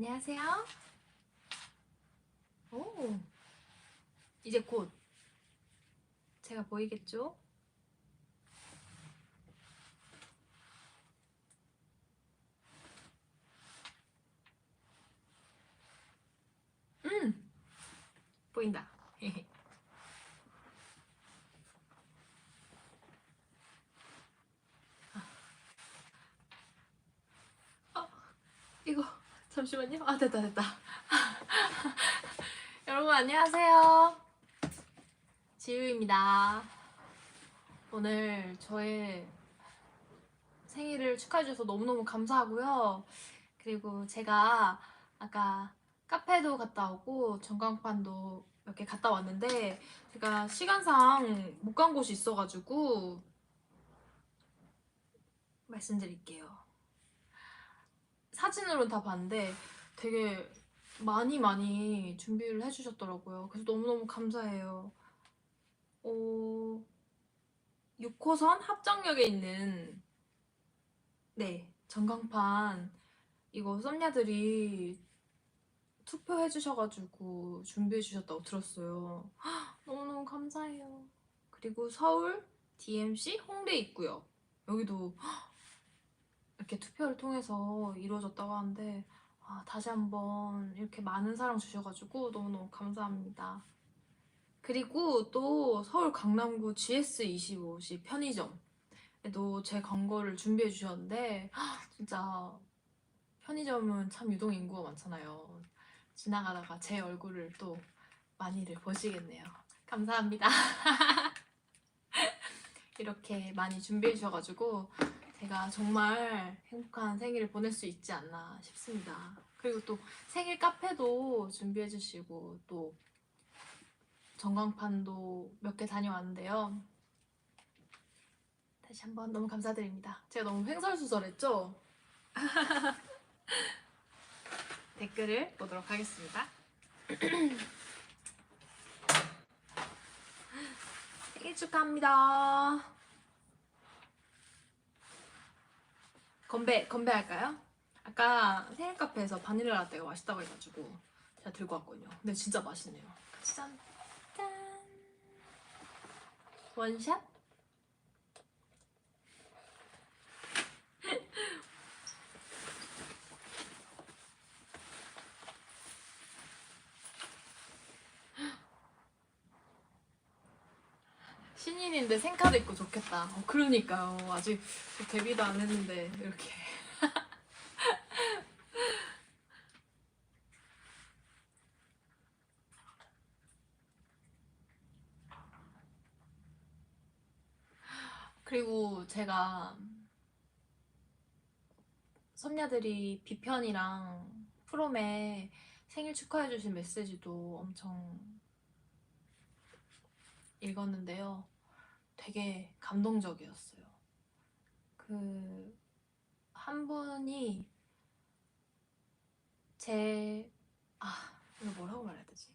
안녕하세요. 오, 이제 곧 제가 보이겠죠? 음, 보인다. 어, 이거 잠시만요. 아, 됐다, 됐다. 여러분 안녕하세요. 지우입니다. 오늘 저의 생일을 축하해주셔서 너무너무 감사하고요. 그리고 제가 아까 카페도 갔다 오고 전광판도 몇 개 갔다 왔는데 제가 시간상 못 간 곳이 있어가지고 말씀드릴게요. 사진으로는 다 봤는데 되게 많이 준비를 해주셨더라고요. 그래서 너무너무 감사해요. 6호선 합정역에 있는 전광판 이거 썸녀들이 투표해주셔가지고 준비해주셨다고 들었어요. 너무너무 감사해요. 그리고 서울 DMC 홍대 있고요. 여기도 이렇게 투표를 통해서 이루어졌다고 하는데 다시 한번 이렇게 많은 사랑 주셔가지고 너무너무 감사합니다. 그리고 또 서울 강남구 GS25시 편의점에도 제 광고를 준비해 주셨는데 진짜 편의점은 참 유동 인구가 많잖아요. 지나가다가 제 얼굴을 또 많이들 보시겠네요. 감사합니다. 이렇게 많이 준비해 주셔가지고 제가 정말 행복한 생일을 보낼 수 있지 않나 싶습니다. 그리고 또 생일 카페도 준비해 주시고 또 전광판도 몇 개 다녀왔는데요. 다시 한번 너무 감사드립니다. 제가 너무 횡설수설했죠? 댓글을 보도록 하겠습니다. 생일 축하합니다. 건배할까요? 아까 생일 카페에서 바닐라 라떼가 맛있다고 해가지고 제가 들고 왔거든요. 근데 진짜 맛있네요. 짠! 짠! 원샷? 신인인데 생카드 있고 좋겠다. 그러니까요. 아직 데뷔도 안 했는데 이렇게. 그리고 제가 섭녀들이 비편이랑 프롬에 생일 축하해주신 메시지도 엄청 읽었는데요. 되게 감동적이었어요. 한 분이 이거 뭐라고 말해야 되지?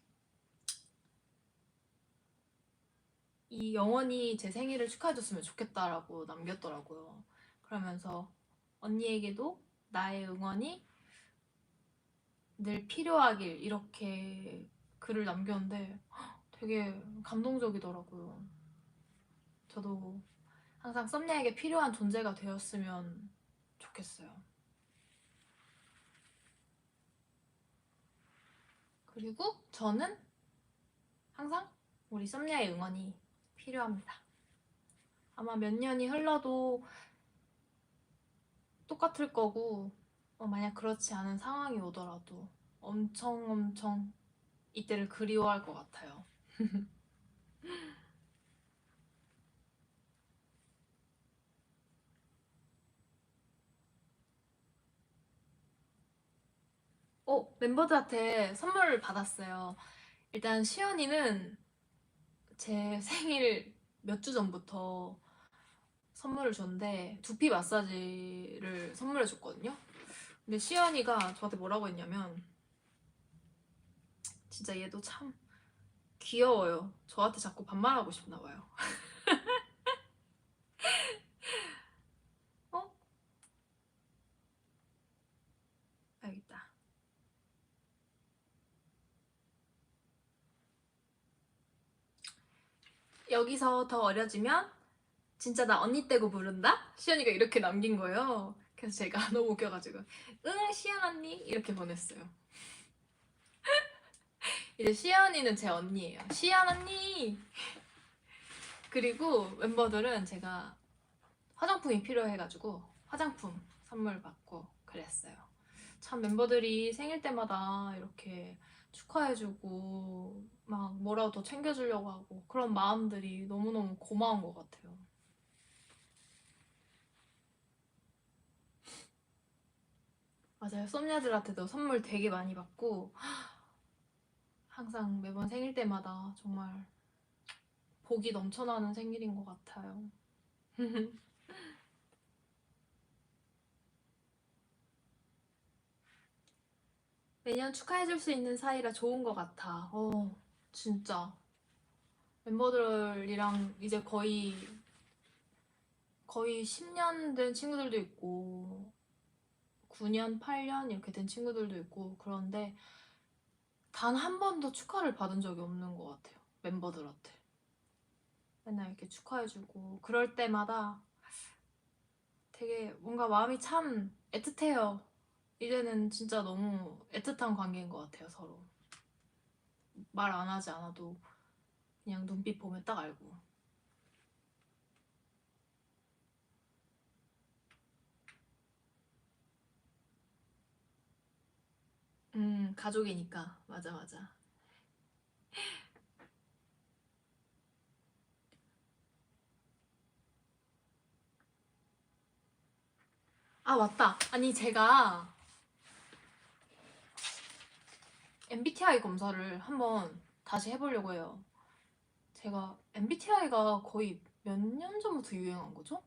이 영원히 제 생일을 축하해줬으면 좋겠다라고 남겼더라고요. 그러면서 언니에게도 나의 응원이 늘 필요하길 이렇게 글을 남겼는데 되게 감동적이더라고요. 저도 항상 썸녀에게 필요한 존재가 되었으면 좋겠어요. 그리고 저는 항상 우리 썸녀의 응원이 필요합니다. 아마 몇 년이 흘러도 똑같을 거고 만약 그렇지 않은 상황이 오더라도 엄청 이때를 그리워할 것 같아요. 멤버들한테 선물을 받았어요. 일단 시연이는 제 생일 몇 주 전부터 선물을 줬는데 두피 마사지를 선물해 줬거든요. 근데 시연이가 저한테 뭐라고 했냐면 진짜 얘도 참 귀여워요. 저한테 자꾸 반말하고 싶나 봐요. 어? 알겠다. 여기서 더 어려지면 진짜 나 언니 떼고 부른다? 시연이가 이렇게 남긴 거예요. 그래서 제가 너무 웃겨가지고 응 시연 언니 이렇게 보냈어요. 이제 시연이는 제 언니예요. 시연 언니. 그리고 멤버들은 제가 화장품이 필요해가지고 화장품 선물 받고 그랬어요. 참 멤버들이 생일 때마다 이렇게 축하해주고 막 뭐라도 더 챙겨주려고 하고 그런 마음들이 너무너무 고마운 것 같아요. 맞아요. 썸녀들한테도 선물 되게 많이 받고 항상 매번 생일 때마다 정말 복이 넘쳐나는 생일인 것 같아요. 매년 축하해줄 수 있는 사이라 좋은 것 같아. 진짜. 멤버들이랑 이제 거의 10년 된 친구들도 있고 9년, 8년 이렇게 된 친구들도 있고 그런데 단 한 번도 축하를 받은 적이 없는 것 같아요. 멤버들한테. 맨날 이렇게 축하해주고 그럴 때마다 되게 뭔가 마음이 참 애틋해요. 이제는 진짜 너무 애틋한 관계인 것 같아요, 서로. 말 안 하지 않아도 그냥 눈빛 보면 딱 알고. 가족이니까. 맞아, 맞아. 아, 맞다. 아니, 제가 MBTI 검사를 한번 다시 해보려고 해요. 제가 MBTI가 거의 몇 년 전부터 유행한 거죠?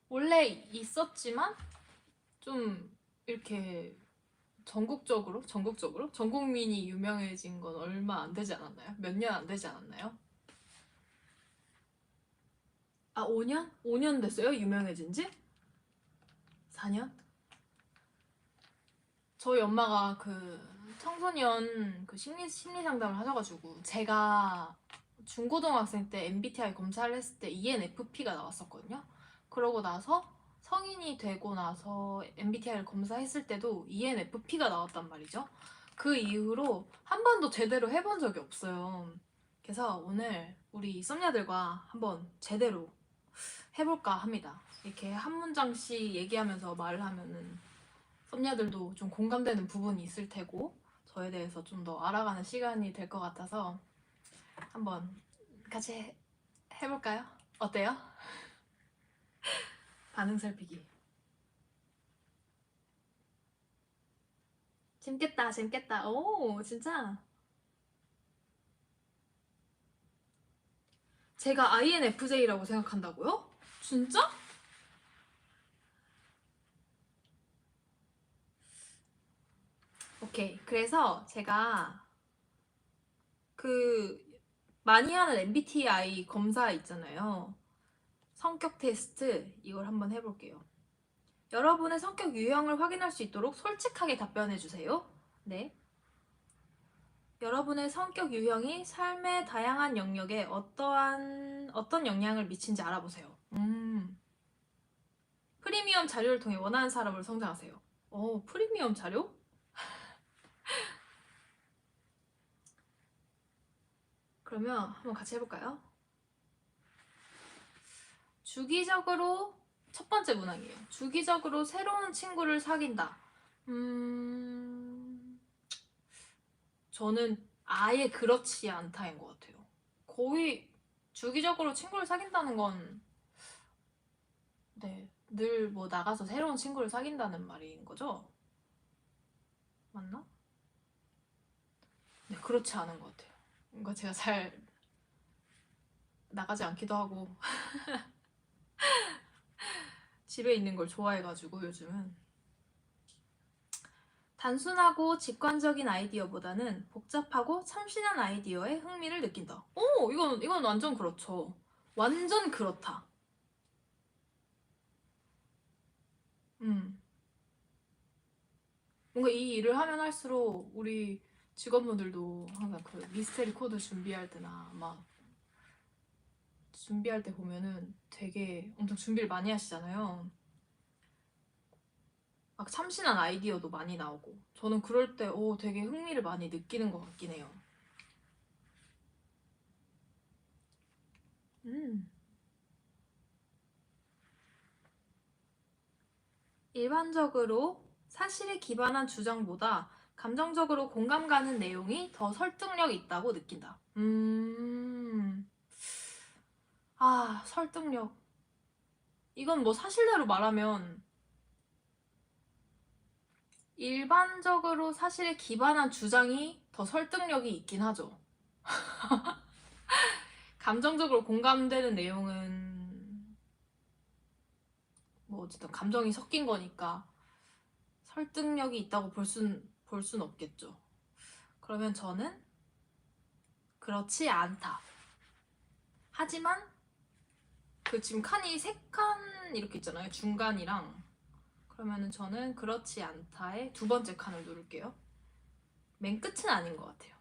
원래 있었지만 좀 이렇게 전국적으로 전 국민이 유명해진 건 얼마 안 되지 않았나요? 몇 년 안 되지 않았나요? 아, 5년? 5년 됐어요? 유명해진 지? 4년? 저희 엄마가 그 청소년 그 심리 상담을 하셔가지고 제가 중고등학생 때 MBTI 검사를 했을 때 ENFP가 나왔었거든요. 그러고 나서 성인이 되고 나서 MBTI를 검사했을 때도 ENFP가 나왔단 말이죠. 그 이후로 한 번도 제대로 해본 적이 없어요. 그래서 오늘 우리 썸녀들과 한번 제대로 해볼까 합니다. 이렇게 한 문장씩 얘기하면서 말을 하면은 썸녀들도 좀 공감되는 부분이 있을 테고 저에 대해서 좀 더 알아가는 시간이 될 것 같아서 한번 같이 해볼까요? 어때요? 반응 살피기. 재밌겠다, 재밌겠다. 오, 진짜. 제가 INFJ라고 생각한다고요? 진짜? 오케이. 그래서 제가 그 많이 하는 MBTI 검사 있잖아요. 성격 테스트 이걸 한번 해볼게요. 여러분의 성격 유형을 확인할 수 있도록 솔직하게 답변해 주세요. 네. 여러분의 성격 유형이 삶의 다양한 영역에 어떤 영향을 미친지 알아보세요. 프리미엄 자료를 통해 원하는 사람을 성장하세요. 프리미엄 자료? 그러면 한번 같이 해볼까요? 주기적으로 첫 번째 문항이에요. 주기적으로 새로운 친구를 사귄다. 저는 아예 그렇지 않다인 것 같아요. 거의 주기적으로 친구를 사귄다는 건 네, 늘 뭐 나가서 새로운 친구를 사귄다는 말인 거죠? 맞나? 네, 그렇지 않은 것 같아요. 뭔가 제가 잘 나가지 않기도 하고 집에 있는 걸 좋아해가지고 요즘은 단순하고 직관적인 아이디어보다는 복잡하고 참신한 아이디어에 흥미를 느낀다. 이건 완전 그렇죠. 완전 그렇다. 음. 뭔가 이 일을 하면 할수록 우리 직원분들도 항상 그 미스테리 코드 준비할 때나 막 준비할 때 보면은 되게 엄청 준비를 많이 하시잖아요. 막 참신한 아이디어도 많이 나오고 저는 그럴 때 되게 흥미를 많이 느끼는 것 같긴 해요. 음. 일반적으로 사실에 기반한 주장보다 감정적으로 공감 가는 내용이 더 설득력 있다고 느낀다. 설득력. 이건 뭐 사실대로 말하면 일반적으로 사실에 기반한 주장이 더 설득력이 있긴 하죠. 감정적으로 공감되는 내용은 뭐 어쨌든 감정이 섞인 거니까 설득력이 있다고 볼 순 없겠죠. 그러면 저는 그렇지 않다. 하지만 그 지금 칸이 세 칸 이렇게 있잖아요. 중간이랑. 그러면은 저는 그렇지 않다의 두 번째 칸을 누를게요. 맨 끝은 아닌 것 같아요.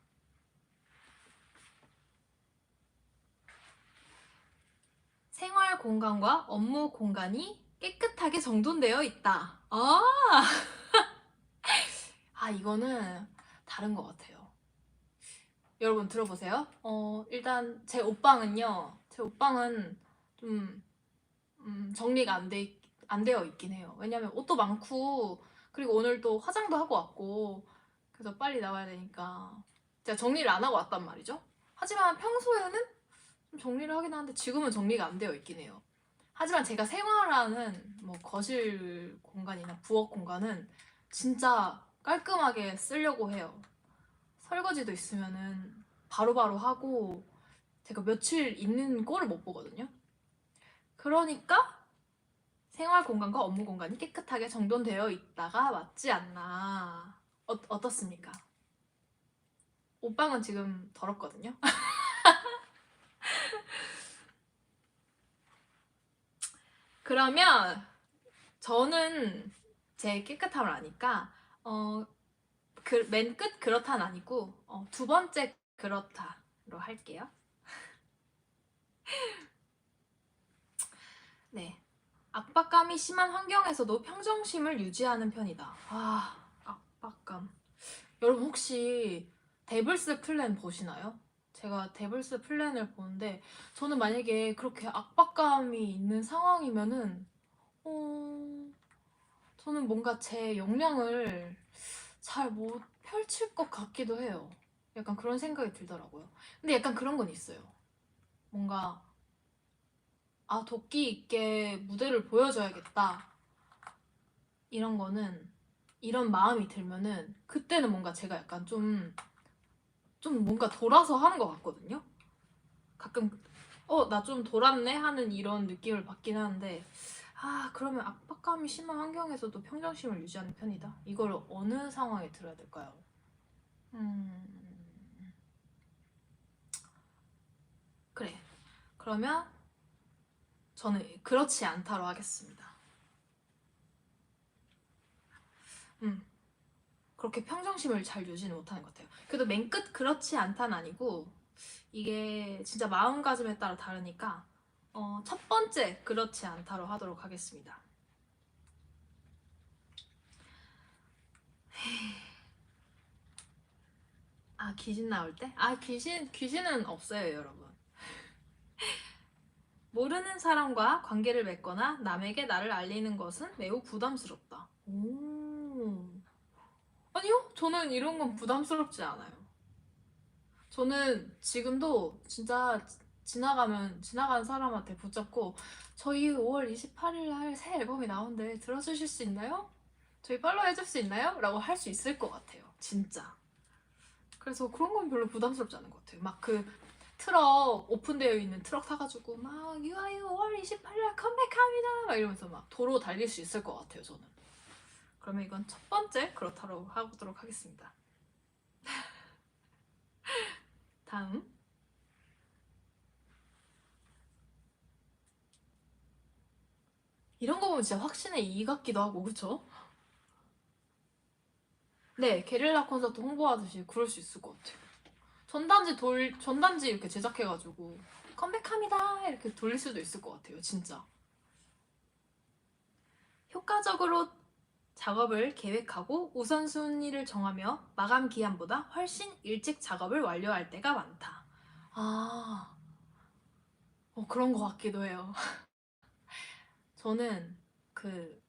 생활 공간과 업무 공간이 깨끗하게 정돈되어 있다. 이거는 다른 것 같아요. 여러분 들어보세요. 일단 제 옷방은요. 제 옷방은 좀 정리가 안 되어 있긴 해요. 왜냐면 옷도 많고 그리고 오늘 또 화장도 하고 왔고 그래서 빨리 나와야 되니까 제가 정리를 안 하고 왔단 말이죠. 하지만 평소에는 좀 정리를 하긴 하는데 지금은 정리가 안 되어 있긴 해요. 하지만 제가 생활하는 뭐 거실 공간이나 부엌 공간은 진짜 깔끔하게 쓰려고 해요. 설거지도 있으면은 바로바로 하고 제가 며칠 있는 꼴을 못 보거든요. 그러니까 생활 공간과 업무 공간이 깨끗하게 정돈되어 있다가 맞지 않나. 어떻습니까? 옷방은 지금 더럽거든요. 그러면 저는 제 깨끗함을 아니까 맨 끝 그렇다는 아니고 두 번째 그렇다로 할게요. 네. 압박감이 심한 환경에서도 평정심을 유지하는 편이다. 압박감. 여러분 혹시 데블스 플랜 보시나요? 제가 데블스 플랜을 보는데 저는 만약에 그렇게 압박감이 있는 상황이면은 저는 뭔가 제 역량을 잘 못 펼칠 것 같기도 해요. 약간 그런 생각이 들더라고요. 근데 약간 그런 건 있어요. 뭔가 도끼 있게 무대를 보여줘야겠다. 이런 거는 이런 마음이 들면은 그때는 뭔가 제가 약간 좀 뭔가 돌아서 하는 것 같거든요. 가끔 나 좀 돌았네 하는 이런 느낌을 받긴 하는데 그러면 압박감이 심한 환경에서도 평정심을 유지하는 편이다. 이걸 어느 상황에 들어야 될까요? 그래. 그러면 저는 그렇지 않다로 하겠습니다. 그렇게 평정심을 잘 유지는 못하는 것 같아요. 그래도 맨 끝 그렇지 않다는 아니고 이게 진짜 마음가짐에 따라 다르니까 첫 번째 그렇지 않다로 하도록 하겠습니다. 귀신 나올 때? 귀신은 없어요, 여러분. 모르는 사람과 관계를 맺거나 남에게 나를 알리는 것은 매우 부담스럽다. 아니요, 저는 이런 건 부담스럽지 않아요. 저는 지금도 진짜 지나가는 사람한테 붙잡고 저희 5월 28일 날 새 앨범이 나오는데 들어주실 수 있나요? 저희 팔로우 해줄 수 있나요? 라고 할 수 있을 것 같아요. 진짜. 그래서 그런 건 별로 부담스럽지 않은 것 같아요. 막 그 트럭 오픈되어 있는 트럭 타가지고 막 유아유 5월 28일 컴백합니다 막 이러면서 막 도로 달릴 수 있을 것 같아요. 저는. 그러면 이건 첫 번째 그렇다로 하도록 하겠습니다. 다음. 이런 거 보면 진짜 확신의 이 같기도 하고 그쵸? 네, 게릴라 콘서트 홍보하듯이 그럴 수 있을 것 같아요. 전단지 이렇게 제작해가지고 컴백합니다 이렇게 돌릴 수도 있을 것 같아요. 진짜 효과적으로 작업을 계획하고 우선순위를 정하며 마감 기한보다 훨씬 일찍 작업을 완료할 때가 많다. 아, 그런 것 같기도 해요. 저는 그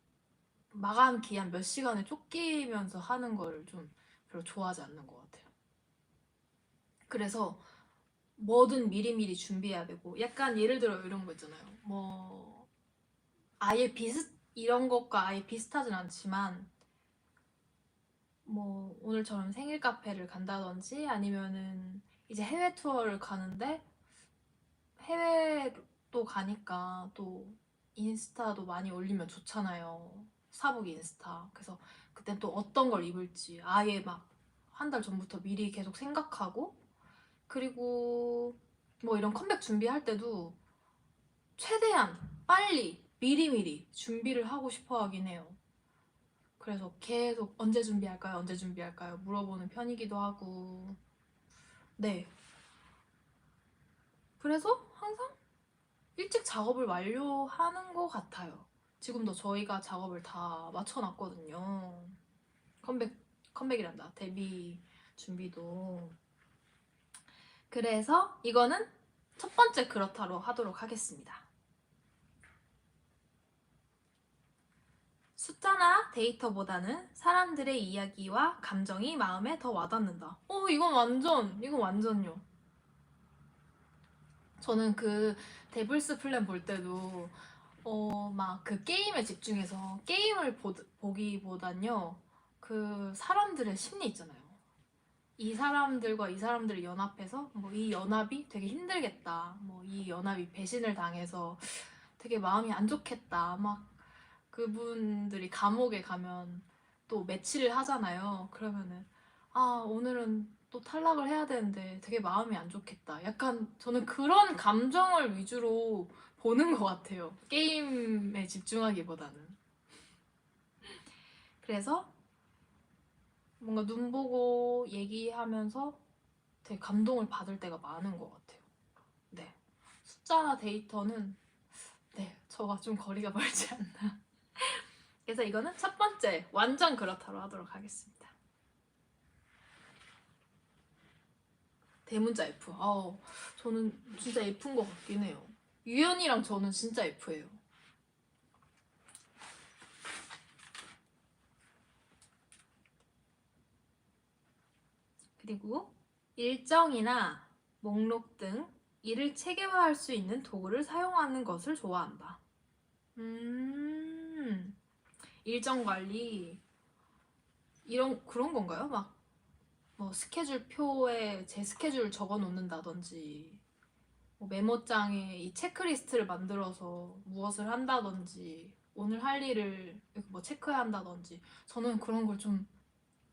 마감 기한 몇 시간에 쫓기면서 하는 걸 좀 별로 좋아하지 않는 것 같아요. 그래서 뭐든 미리미리 준비해야 되고, 약간 예를 들어 이런 거 있잖아요. 뭐 아예 이런 것과 아예 비슷하진 않지만 뭐 오늘처럼 생일 카페를 간다든지 아니면은 이제 해외 투어를 가는데, 해외도 가니까 또 인스타도 많이 올리면 좋잖아요. 사복 인스타. 그래서 그땐 또 어떤 걸 입을지 아예 막 한 달 전부터 미리 계속 생각하고, 그리고 뭐 이런 컴백 준비할 때도 최대한 빨리 미리미리 준비를 하고 싶어 하긴 해요. 그래서 계속 언제 준비할까요? 언제 준비할까요? 물어보는 편이기도 하고. 네. 그래서 항상 일찍 작업을 완료하는 것 같아요. 지금도 저희가 작업을 다 맞춰놨거든요. 컴백, 컴백이란다. 데뷔 준비도. 그래서 이거는 첫 번째 그렇다로 하도록 하겠습니다. 숫자나 데이터보다는 사람들의 이야기와 감정이 마음에 더 와닿는다. 이건 완전요. 저는 그 데블스 플랜 볼 때도 막 그 게임에 집중해서 게임을 보기보단요, 그 사람들의 심리 있잖아요. 이 사람들과 이 사람들이 연합해서 뭐 이 연합이 되게 힘들겠다, 뭐 이 연합이 배신을 당해서 되게 마음이 안 좋겠다, 막 그분들이 감옥에 가면 또 매치를 하잖아요. 그러면은 오늘은 또 탈락을 해야 되는데 되게 마음이 안 좋겠다. 약간 저는 그런 감정을 위주로 보는 것 같아요. 게임에 집중하기보다는. 그래서 뭔가 눈 보고 얘기하면서 되게 감동을 받을 때가 많은 것 같아요. 네. 숫자나 데이터는 네, 저와 좀 거리가 멀지 않나. 그래서 이거는 첫 번째 완전 그렇다로 하도록 하겠습니다. 대문자 F. 저는 진짜 F인 것 같긴 해요. 유연이랑 저는 진짜 F예요. 그리고 일정이나 목록 등 일을 체계화할 수 있는 도구를 사용하는 것을 좋아한다. 일정 관리 그런 건가요? 막 뭐 스케줄 표에 제 스케줄 적어 놓는다든지, 뭐 메모장에 이 체크리스트를 만들어서 무엇을 한다든지, 오늘 할 일을 뭐 체크해야 한다든지, 저는 그런 걸 좀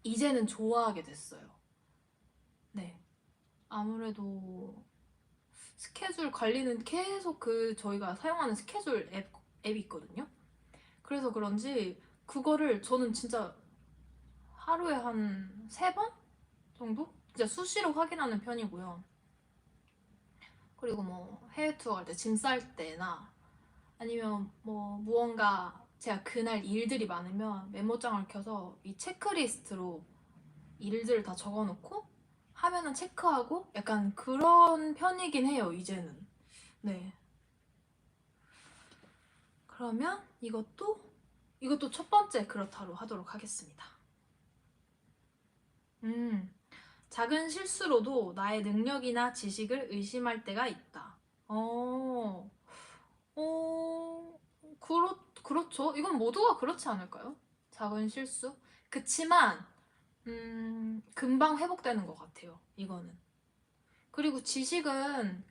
이제는 좋아하게 됐어요. 네. 아무래도 스케줄 관리는 계속 저희가 사용하는 스케줄 앱이 있거든요. 그래서 그런지 그거를 저는 진짜 하루에 한 3번 정도? 진짜 수시로 확인하는 편이고요. 그리고 뭐 해외 투어 갈 때 짐 쌀 때나 아니면 뭐 무언가 제가 그날 일들이 많으면 메모장을 켜서 이 체크리스트로 일들을 다 적어놓고 하면은 체크하고, 약간 그런 편이긴 해요 이제는. 네. 그러면 이것도 첫 번째 그렇다로 하도록 하겠습니다. 작은 실수로도 나의 능력이나 지식을 의심할 때가 있다. 어, 어, 그렇죠. 이건 모두가 그렇지 않을까요? 작은 실수? 그치만, 금방 회복되는 것 같아요, 이거는. 그리고 지식은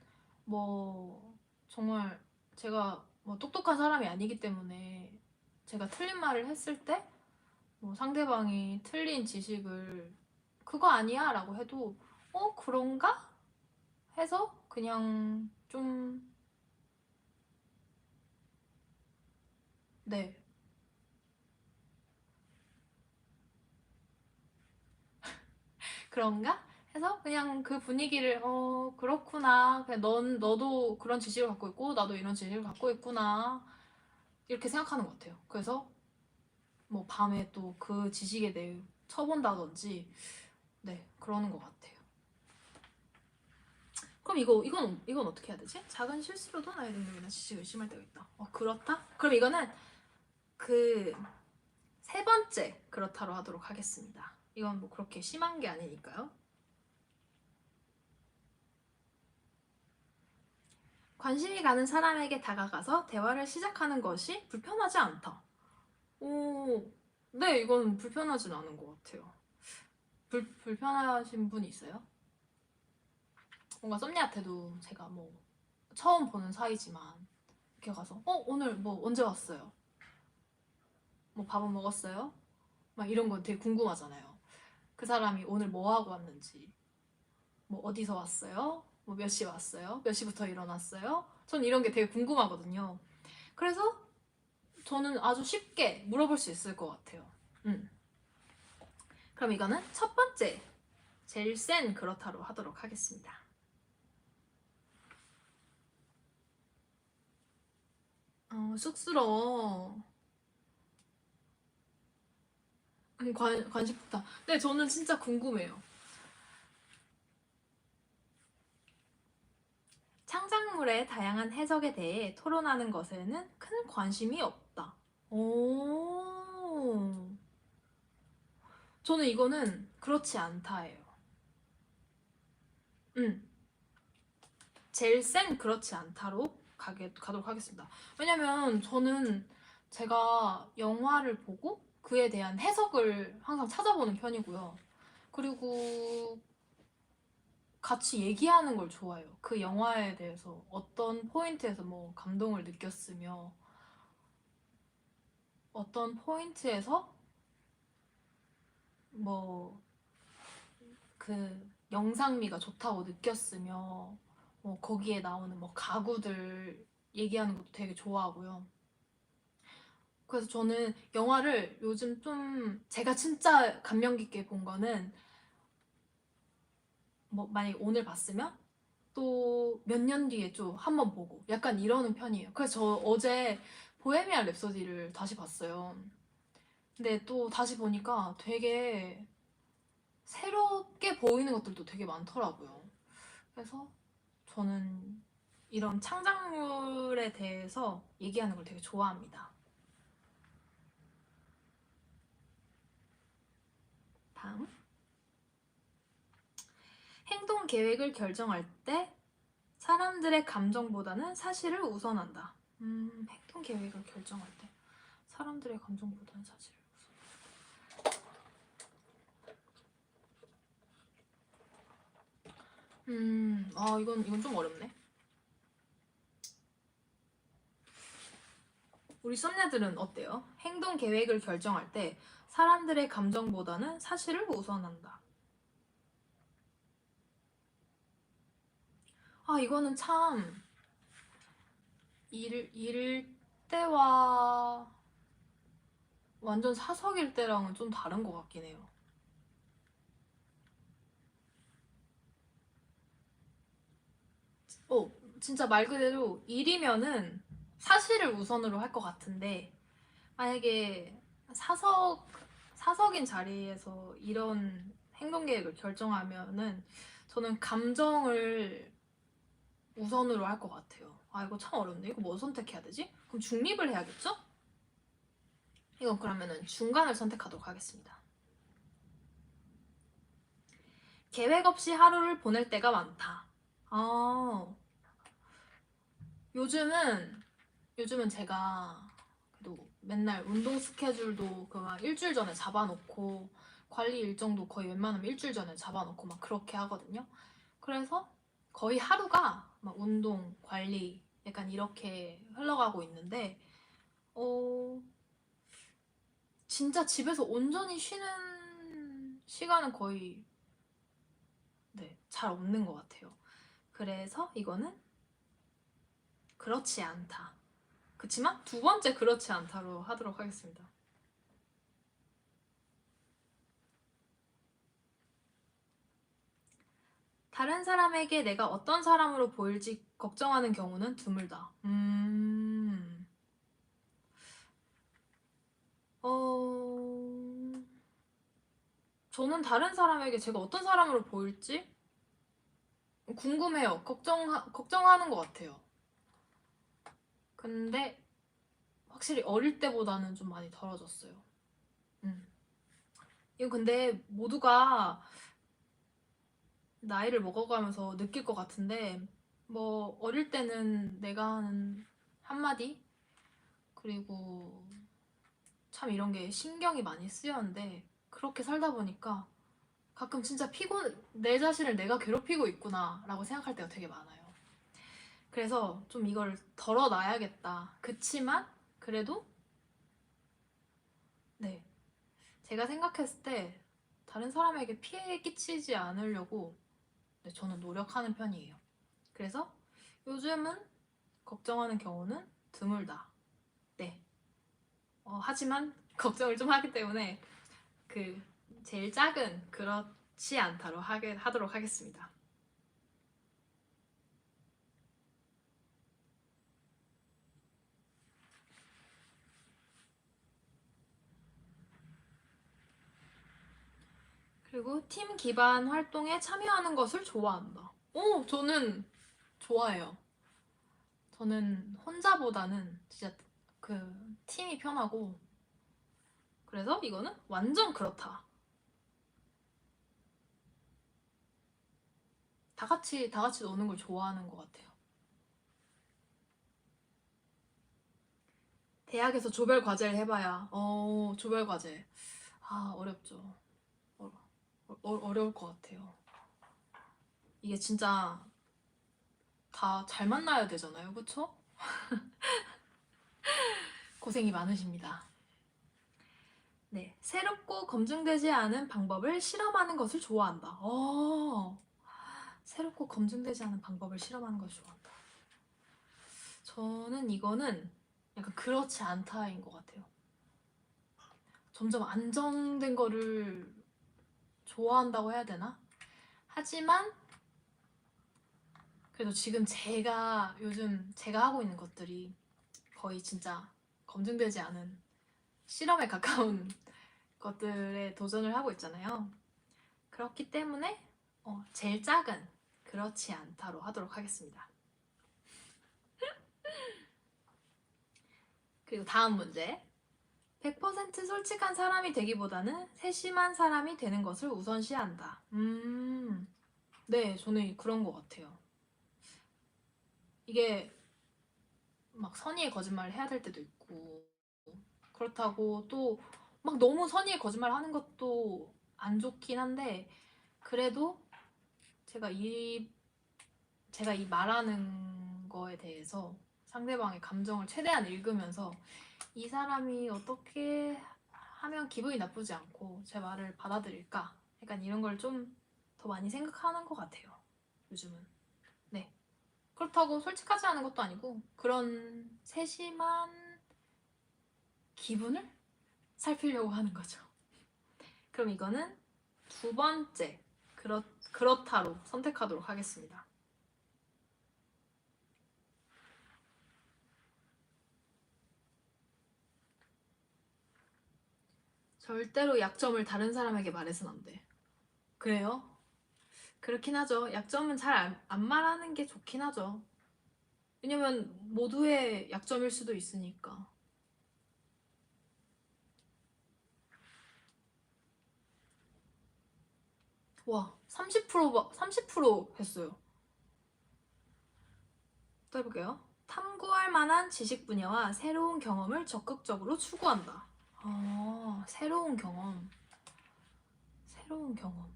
뭐, 정말 제가 뭐 똑똑한 사람이 아니기 때문에 제가 틀린 말을 했을 때, 뭐 상대방이 틀린 지식을 그거 아니야 라고 해도 그런가? 해서 그냥 좀, 네, 그런가? 해서 그냥 그 분위기를 그렇구나. 그냥 너도 그런 지식을 갖고 있고 나도 이런 지식을 갖고 있구나. 이렇게 생각하는 것 같아요. 그래서 뭐 밤에 또 그 지식에 대해 쳐본다든지 네 그러는 것 같아요. 그럼 이건 어떻게 해야 되지? 작은 실수로도 나의 능력이나 지식을 의심할 때가 있다. 그렇다? 그럼 이거는 그 세 번째 그렇다로 하도록 하겠습니다. 이건 뭐 그렇게 심한 게 아니니까요. 관심이 가는 사람에게 다가가서 대화를 시작하는 것이 불편하지 않다. 오, 네, 이건 불편하진 않은 것 같아요. 불편하신 분이 있어요? 뭔가 썸니한테도 제가 뭐 처음 보는 사이지만 이렇게 가서 오늘 뭐 언제 왔어요? 뭐 밥은 먹었어요? 막 이런 거 되게 궁금하잖아요. 그 사람이 오늘 뭐 하고 왔는지, 뭐 어디서 왔어요? 뭐 몇 시에 왔어요? 몇 시부터 일어났어요? 전 이런 게 되게 궁금하거든요. 그래서 저는 아주 쉽게 물어볼 수 있을 것 같아요. 그럼 이거는 첫 번째, 제일 센 그렇다로 하도록 하겠습니다. 쑥스러워. 관심 폭탄. 네, 저는 진짜 궁금해요. 창작물의 다양한 해석에 대해 토론하는 것에는 큰 관심이 없다. 오. 저는 이거는 그렇지 않다예요. 제일 센 그렇지 않다로 가도록 하겠습니다. 왜냐면 저는 제가 영화를 보고 그에 대한 해석을 항상 찾아보는 편이고요. 그리고 같이 얘기하는 걸 좋아해요. 그 영화에 대해서 어떤 포인트에서 뭐 감동을 느꼈으며 어떤 포인트에서 뭐 그 영상미가 좋다고 느꼈으며 뭐 거기에 나오는 뭐 가구들 얘기하는 것도 되게 좋아하고요. 그래서 저는 영화를 요즘 좀 제가 진짜 감명 깊게 본 거는 뭐 만약에 오늘 봤으면 또 몇 년 뒤에 좀 한 번 보고 약간 이러는 편이에요. 그래서 저 어제 보헤미안 랩소디를 다시 봤어요. 근데 또 다시 보니까 되게 새롭게 보이는 것들도 되게 많더라고요. 그래서 저는 이런 창작물에 대해서 얘기하는 걸 되게 좋아합니다. 다음. 행동 계획을 결정할 때 사람들의 감정보다는 사실을 우선한다. 행동 계획을 결정할 때 사람들의 감정보다는 사실을 이건 좀 어렵네. 우리 썸녀들은 어때요? 행동 계획을 결정할 때 사람들의 감정보다는 사실을 우선한다. 이거는 참 일 때와 완전 사석일 때랑은 좀 다른 것 같긴 해요. 진짜 말 그대로 일이면은 사실을 우선으로 할 것 같은데 만약에 사석인 자리에서 이런 행동 계획을 결정하면은 저는 감정을 우선으로 할 것 같아요. 이거 참 어렵네. 이거 뭐 선택해야 되지? 그럼 중립을 해야겠죠? 이건 그러면은 중간을 선택하도록 하겠습니다. 계획 없이 하루를 보낼 때가 많다. 요즘은 제가 그래도 맨날 운동 스케줄도 그 막 일주일 전에 잡아놓고 관리 일정도 거의 웬만하면 일주일 전에 잡아놓고 막 그렇게 하거든요. 그래서 거의 하루가 막 운동, 관리 약간 이렇게 흘러가고 있는데 어 진짜 집에서 온전히 쉬는 시간은 거의 네, 잘 없는 것 같아요. 그래서 이거는 그렇지 않다. 그치만 두 번째 그렇지 않다로 하도록 하겠습니다. 다른 사람에게 내가 어떤 사람으로 보일지 걱정하는 경우는 드물다. 어... 저는 다른 사람에게 제가 어떤 사람으로 보일지 궁금해요. 걱정하는 것 같아요. 근데 확실히 어릴 때보다는 좀 많이 덜어졌어요. 이거 근데 모두가 나이를 먹어가면서 느낄 것 같은데, 뭐 어릴 때는 내가 하는 한마디, 그리고 참 이런 게 신경이 많이 쓰였는데, 그렇게 살다 보니까 가끔 진짜 내 자신을 내가 괴롭히고 있구나 라고 생각할 때가 되게 많아요. 그래서 좀 이걸 덜어놔야겠다. 그치만 그래도 네, 제가 생각했을 때 다른 사람에게 피해 끼치지 않으려고 네, 저는 노력하는 편이에요. 그래서 요즘은 걱정하는 경우는 드물다. 네. 하지만 걱정을 좀 하기 때문에 그 제일 작은 그렇지 않다로 하도록 하겠습니다. 그리고 팀 기반 활동에 참여하는 것을 좋아한다. 저는 좋아해요. 저는 혼자보다는 진짜 그 팀이 편하고, 그래서 이거는 완전 그렇다. 다 같이 노는 걸 좋아하는 것 같아요. 대학에서 조별 과제를 해봐야, 조별 과제. 어렵죠. 어, 어려울 것 같아요. 이게 진짜 다 잘 만나야 되잖아요. 그쵸? 고생이 많으십니다. 네. 새롭고 검증되지 않은 방법을 실험하는 것을 좋아한다. 새롭고 검증되지 않은 방법을 실험하는 것을 좋아한다. 저는 이거는 약간 그렇지 않다인 것 같아요. 점점 안정된 거를 좋아한다고 해야 되나? 하지만 그래도 지금 요즘 제가 하고 있는 것들이 거의 진짜 검증되지 않은 실험에 가까운 것들에 도전을 하고 있잖아요. 그렇기 때문에 제일 작은 그렇지 않다로 하도록 하겠습니다. 그리고 다음 문제. 100% 솔직한 사람이 되기보다는 세심한 사람이 되는 것을 우선시한다. 네, 저는 그런 것 같아요. 이게 막 선의의 거짓말을 해야 될 때도 있고, 그렇다고 또 막 너무 선의의 거짓말 하는 것도 안 좋긴 한데, 그래도 제가 이 말하는 거에 대해서 상대방의 감정을 최대한 읽으면서 이 사람이 어떻게 하면 기분이 나쁘지 않고 제 말을 받아들일까? 약간 이런 걸 좀 더 많이 생각하는 것 같아요. 요즘은. 네. 그렇다고 솔직하지 않은 것도 아니고 그런 세심한 기분을 살피려고 하는 거죠. 그럼 이거는 두 번째 그렇다로 선택하도록 하겠습니다. 절대로 약점을 다른 사람에게 말해서는 안 돼. 그래요? 그렇긴 하죠. 약점은 잘 안 말하는 게 좋긴 하죠. 왜냐면 모두의 약점일 수도 있으니까. 와, 30% 했어요. 또 해볼게요. 탐구할 만한 지식 분야와 새로운 경험을 적극적으로 추구한다. 새로운 경험. 새로운 경험.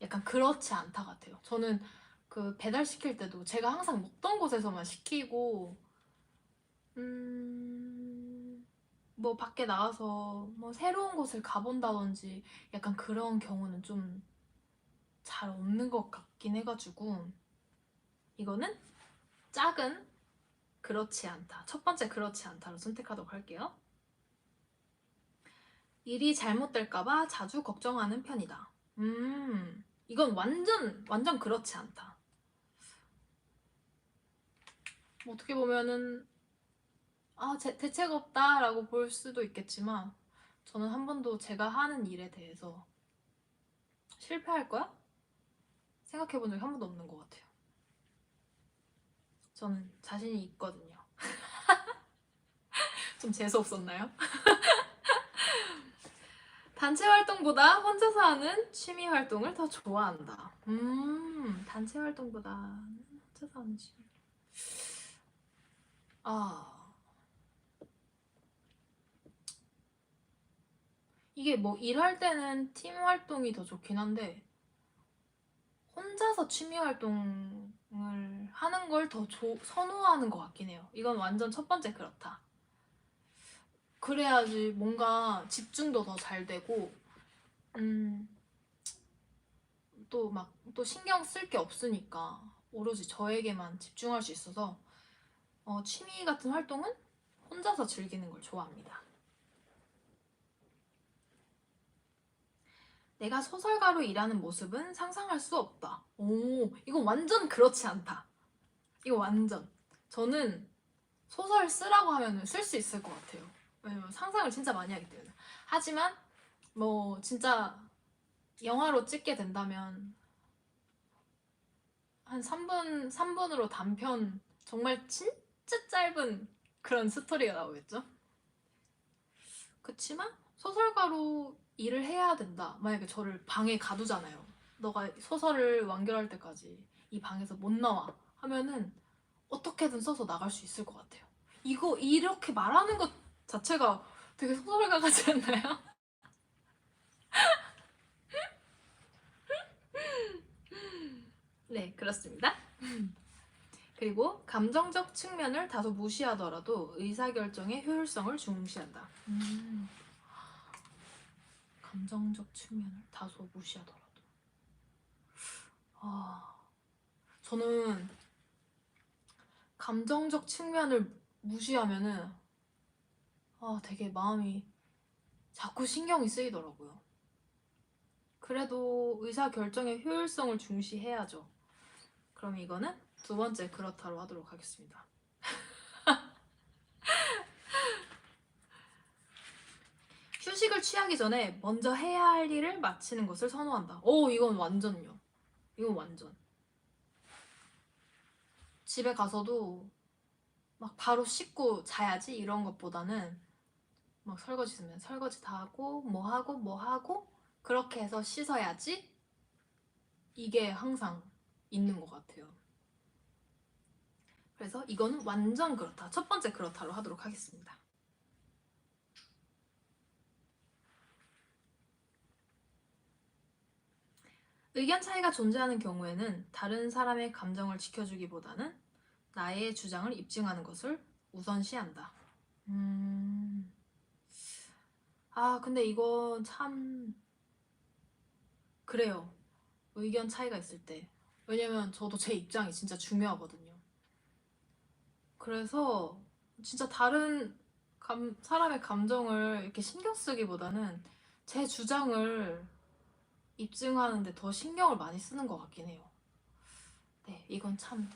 약간 그렇지 않다 같아요. 저는 그 배달시킬 때도 제가 항상 먹던 곳에서만 시키고, 뭐 밖에 나가서 뭐 새로운 곳을 가본다든지 약간 그런 경우는 좀 잘 없는 것 같긴 해가지고, 이거는 작은 그렇지 않다. 첫 번째 그렇지 않다로 선택하도록 할게요. 일이 잘못될까봐 자주 걱정하는 편이다. 이건 완전 그렇지 않다. 뭐 어떻게 보면은 대책 없다라고 볼 수도 있겠지만 저는 한 번도 제가 하는 일에 대해서 실패할 거야? 생각해 본 적이 한 번도 없는 것 같아요. 저는 자신이 있거든요. 좀 재수없었나요? 단체 활동보다 혼자서 하는 취미 활동을 더 좋아한다. 단체 활동보다 혼자서 하는 취미. 이게 뭐 일할 때는 팀 활동이 더 좋긴 한데 혼자서 취미 활동을 하는 걸 더 선호하는 것 같긴 해요. 이건 완전 첫 번째 그렇다. 그래야지 뭔가 집중도 더 잘 되고 또 신경 쓸 게 없으니까 오로지 저에게만 집중할 수 있어서 취미 같은 활동은 혼자서 즐기는 걸 좋아합니다. 내가 소설가로 일하는 모습은 상상할 수 없다. 오, 이건 완전 그렇지 않다. 이거 완전. 저는 소설 쓰라고 하면 쓸 수 있을 것 같아요. 왜냐면 상상을 진짜 많이 하기 때문에. 하지만 뭐 진짜 영화로 찍게 된다면 한 3분으로 단편 정말 진짜 짧은 그런 스토리가 나오겠죠? 그치만 소설가로 일을 해야 된다. 만약에 저를 방에 가두잖아요. 너가 소설을 완결할 때까지 이 방에서 못 나와 하면은 어떻게든 써서 나갈 수 있을 것 같아요. 이거 이렇게 말하는 것 자체가 되게 소설가 같지 않나요? 네, 그렇습니다. 그리고 감정적 측면을 다소 무시하더라도 의사결정의 효율성을 중시한다. 감정적 측면을 다소 무시하더라도. 저는 감정적 측면을 무시하면은 되게 마음이 자꾸 신경이 쓰이더라고요. 그래도 의사결정의 효율성을 중시해야죠. 그럼 이거는 두 번째 그렇다로 하도록 하겠습니다. 휴식을 취하기 전에 먼저 해야 할 일을 마치는 것을 선호한다. 이건 완전요. 이건 완전. 집에 가서도 막 바로 씻고 자야지 이런 것보다는 막 설거지 있으면 설거지 다 하고 뭐 하고 그렇게 해서 씻어야지 이게 항상 있는 것 같아요. 그래서 이거는 완전 그렇다. 첫 번째 그렇다로 하도록 하겠습니다. 의견 차이가 존재하는 경우에는 다른 사람의 감정을 지켜주기보다는 나의 주장을 입증하는 것을 우선시한다. 근데 이건 참 그래요. 의견 차이가 있을 때. 왜냐면 저도 제 입장이 진짜 중요하거든요. 그래서 진짜 다른 사람의 감정을 이렇게 신경 쓰기보다는 제 주장을 입증하는데 더 신경을 많이 쓰는 것 같긴 해요. 네, 이건 참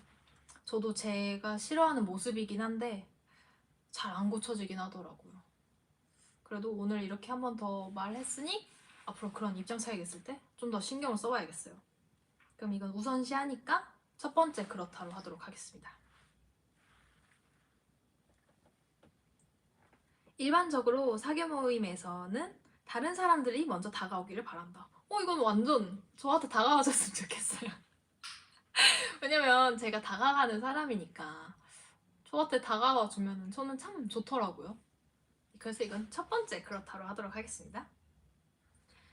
저도 제가 싫어하는 모습이긴 한데 잘 안 고쳐지긴 하더라고요. 그래도 오늘 이렇게 한 번 더 말했으니 앞으로 그런 입장 차이가 있을 때 좀 더 신경을 써봐야겠어요. 그럼 이건 우선시하니까 첫 번째 그렇다로 하도록 하겠습니다. 일반적으로 사교 모임에서는 다른 사람들이 먼저 다가오기를 바란다. 이건 완전 저한테 다가와줬으면 좋겠어요. 왜냐면 제가 다가가는 사람이니까 저한테 다가와 주면 저는 참 좋더라고요. 그래서 이건 첫 번째 그렇다로 하도록 하겠습니다.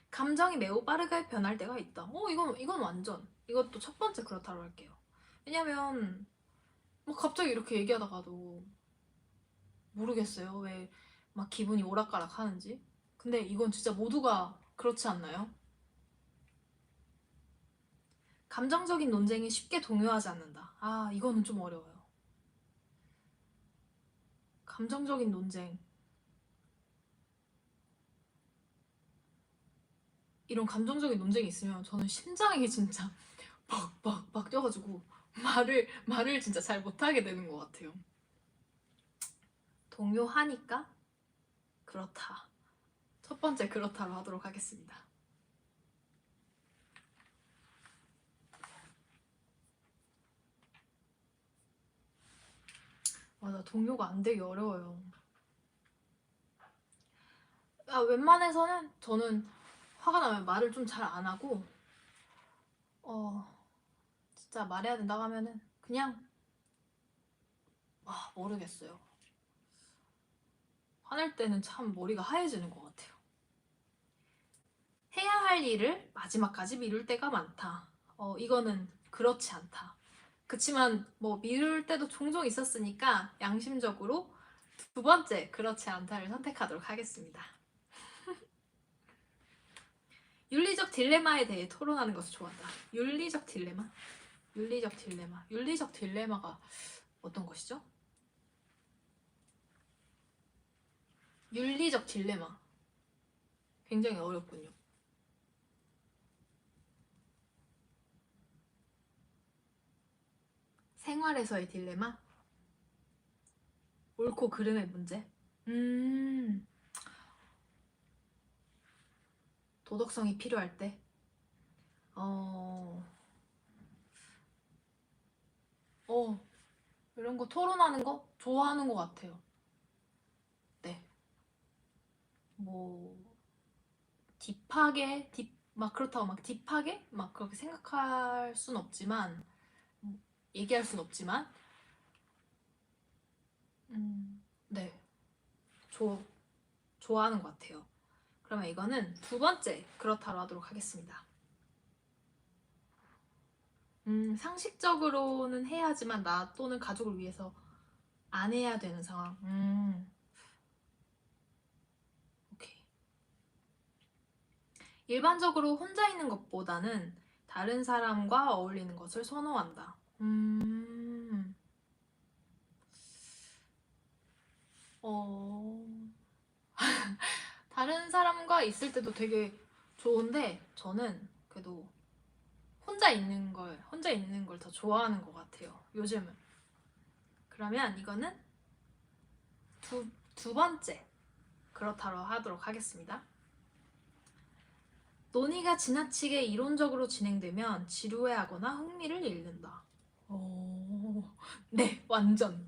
감정이 매우 빠르게 변할 때가 있다. 이건 완전. 이것도 첫 번째 그렇다로 할게요. 왜냐면 뭐 갑자기 이렇게 얘기하다가도 모르겠어요. 왜 막 기분이 오락가락 하는지. 근데 이건 진짜 모두가 그렇지 않나요? 감정적인 논쟁에 쉽게 동요하지 않는다. 이거는 좀 어려워요. 감정적인 논쟁. 이런 감정적인 논쟁이 있으면 저는 심장이 진짜 막 뛰어가지고 말을 진짜 잘 못하게 되는 것 같아요. 동요하니까 그렇다. 첫 번째 그렇다로 하도록 하겠습니다. 맞아, 동요가 안 되기 어려워요. 웬만해서는 저는 화가 나면 말을 좀 잘 안 하고 진짜 말해야 된다고 하면은 그냥 모르겠어요. 화낼 때는 참 머리가 하얘지는 것 같아요. 해야 할 일을 마지막까지 미룰 때가 많다. 이거는 그렇지 않다. 그치만 뭐 미룰 때도 종종 있었으니까 양심적으로 두 번째 그렇지 않다를 선택하도록 하겠습니다. 윤리적 딜레마에 대해 토론하는 것을 좋아한다. 윤리적 딜레마? 윤리적 딜레마가 어떤 것이죠? 윤리적 딜레마. 굉장히 어렵군요. 생활에서의 딜레마? 옳고 그름의 문제? 도덕성이 필요할 때? 이런 거 토론하는 거 좋아하는 것 같아요. 네. 뭐, 막 그렇다고 막 딥하게? 막 그렇게 생각할 순 없지만, 얘기할 순 없지만, 네. 좋아하는 것 같아요. 그러면 이거는 두 번째 그렇다로 하도록 하겠습니다. 상식적으로는 해야지만 나 또는 가족을 위해서 안 해야 되는 상황. 오케이. 일반적으로 혼자 있는 것보다는 다른 사람과 어울리는 것을 선호한다. 다른 사람과 있을 때도 되게 좋은데 저는 그래도 혼자 있는 걸 더 좋아하는 것 같아요. 요즘은. 그러면 이거는 두 번째 그렇다로 하도록 하겠습니다. 논의가 지나치게 이론적으로 진행되면 지루해하거나 흥미를 잃는다. 네, 완전.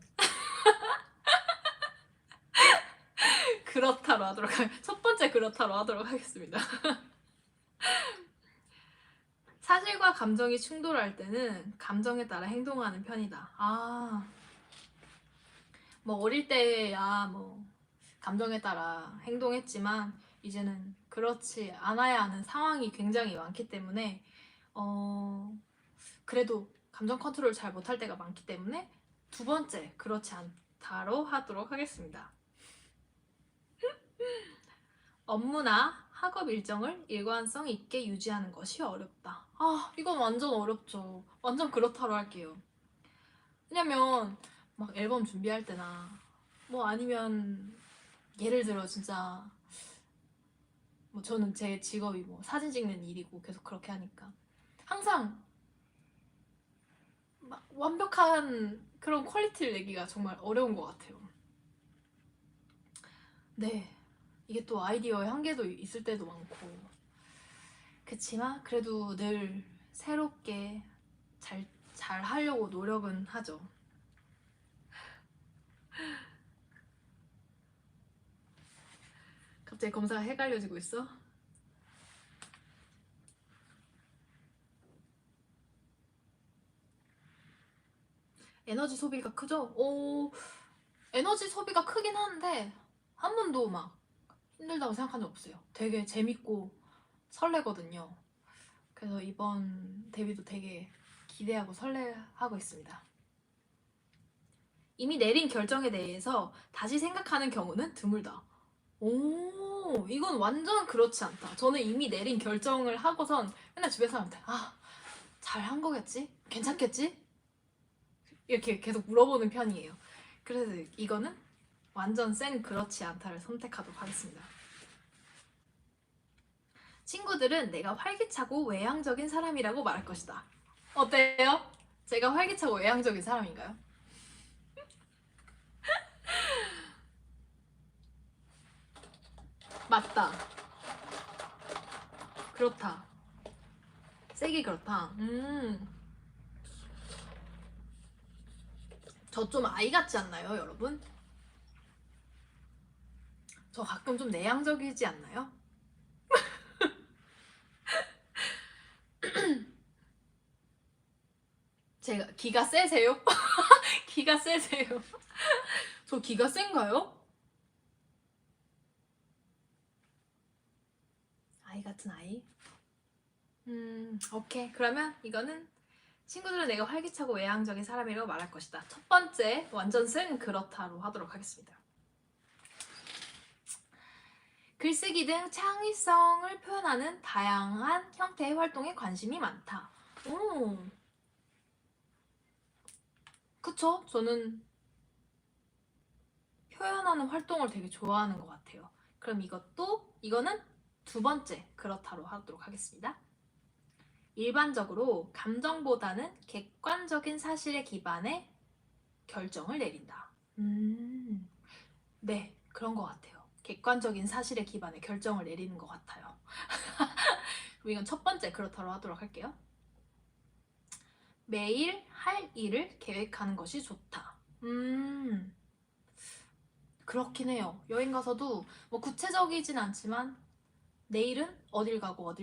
첫 번째 그렇다로 하도록 하겠습니다. 사실과 감정이 충돌할 때는 감정에 따라 행동하는 편이다. 뭐 어릴 때야 뭐 감정에 따라 행동했지만 이제는 그렇지 않아야 하는 상황이 굉장히 많기 때문에 그래도 감정 컨트롤 잘 못할 때가 많기 때문에 두 번째 그렇지 않다로 하도록 하겠습니다. 업무나 학업 일정을 일관성 있게 유지하는 것이 어렵다. 이건 완전 어렵죠. 완전 그렇다로 할게요. 왜냐면 막 앨범 준비할 때나 뭐 아니면 예를 들어 진짜 뭐 저는 제 직업이 뭐 사진 찍는 일이고 계속 그렇게 하니까 항상 막 완벽한 그런 퀄리티를 내기가 정말 어려운 것 같아요. 네, 이게 또 아이디어의 한계도 있을 때도 많고 그치만 그래도 늘 새롭게 잘 하려고 노력은 하죠. 갑자기 검사가 헷갈려지고 있어? 에너지 소비가 크죠? 에너지 소비가 크긴 한데 한 번도 막 힘들다고 생각한 적 없어요. 되게 재밌고 설레거든요. 그래서 이번 데뷔도 되게 기대하고 설레하고 있습니다. 이미 내린 결정에 대해서 다시 생각하는 경우는 드물다. 이건 완전 그렇지 않다. 저는 이미 내린 결정을 하고선 맨날 주변 사람한테 잘한 거겠지? 괜찮겠지? 이렇게 계속 물어보는 편이에요. 그래서 이거는 완전 센 그렇지 않다를 선택하도록 하겠습니다. 친구들은 내가 활기차고 외향적인 사람이라고 말할 것이다. 어때요? 제가 활기차고 외향적인 사람인가요? 맞다. 그렇다. 세게 그렇다. 저 좀 아이 같지 않나요, 여러분? 저 가끔 좀 내향적이지 않나요? 제가 기가 세세요? 기가 세세요? 저 기가 센가요? 아이 같은 아이? 오케이. 그러면 이거는 친구들은 내가 활기차고 외향적인 사람이라고 말할 것이다. 첫 번째, 완전 승 그렇다로 하도록 하겠습니다. 글쓰기 등 창의성을 표현하는 다양한 형태의 활동에 관심이 많다. 오, 그쵸? 저는 표현하는 활동을 되게 좋아하는 것 같아요. 그럼 이거는 두 번째 그렇다로 하도록 하겠습니다. 일반적으로 감정보다는 객관적인 사실에 기반해 결정을 내린다. 네, 그런 것 같아요. 객관적인 사실에 기반해 결정을 내리는 것 같아요. 그럼 이건 첫 번째 그렇다로 하도록 할게요. 매일 할 일을 계획하는 것이 좋다. 그렇긴 해요. 여행 가서도 뭐 구체적이진 않지만 내일은 어딜 가고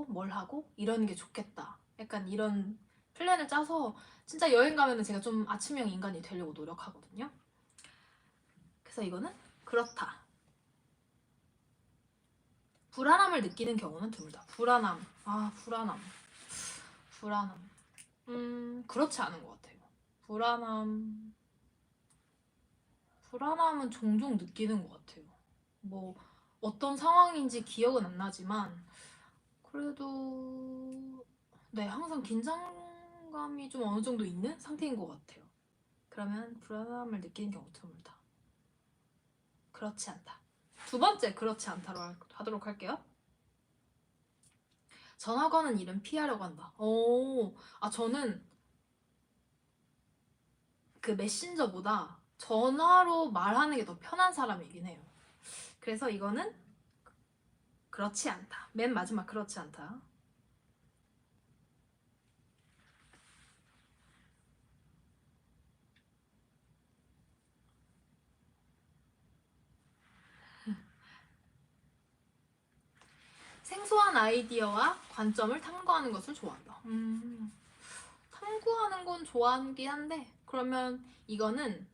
뭘 하고 이러는 게 좋겠다. 약간 이런 플랜을 짜서 진짜 여행 가면은 제가 좀 아침형 인간이 되려고 노력하거든요. 그래서 이거는 그렇다. 불안함을 느끼는 경우는 드물다. 불안함. 불안함. 그렇지 않은 것 같아요. 불안함은 종종 느끼는 것 같아요. 뭐 어떤 상황인지 기억은 안 나지만 그래도 네, 항상 긴장감이 좀 어느 정도 있는 상태인 것 같아요. 그러면 불안함을 느끼는 경우 드물다. 그렇지 않다. 두 번째 그렇지 않다로 하도록 할게요. 전화 거는 일은 피하려고 한다. 저는 그 메신저보다 전화로 말하는 게 더 편한 사람이긴 해요. 그래서 이거는 그렇지 않다. 맨 마지막 그렇지 않다. 생소한 아이디어와 관점을 탐구하는 것을 좋아한다. 탐구하는 건 좋아하긴 한데 그러면 이거는